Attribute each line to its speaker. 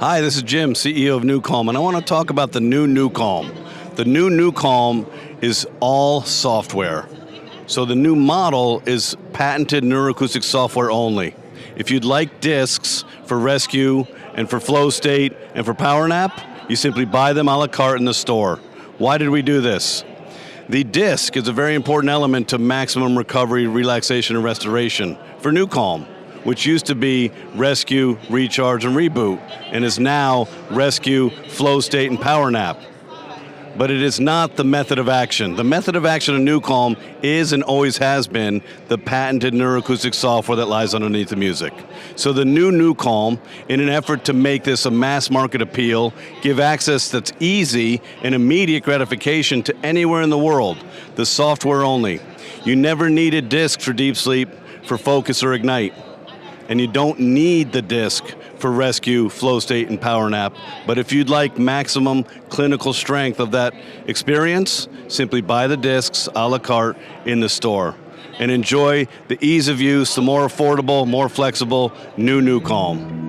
Speaker 1: Hi, this is Jim, CEO of NuCalm, and I want to talk about the new NuCalm. The new NuCalm is all software. So the new model is patented neuroacoustic software only. If you'd like discs for Rescue and for FlowState and for PowerNap, you simply buy them a la carte in the store. Why did we do this? The disc is a very important element to maximum recovery, relaxation, and restoration for NuCalm, which used to be Rescue, Recharge, and Reboot, and is now Rescue, FlowState, and PowerNap. But it is not the method of action. The method of action of NuCalm is and always has been the patented neuroacoustic software that lies underneath the music. So the new NuCalm, in an effort to make this a mass market appeal, give access that's easy and immediate gratification to anywhere in the world, the software only. You never needed disc for deep sleep, for focus or ignite. And you don't need the disc for Rescue, FlowState, and PowerNap. But if you'd like maximum clinical strength of that experience, simply buy the discs a la carte in the store. And enjoy the ease of use, the more affordable, more flexible new NuCalm.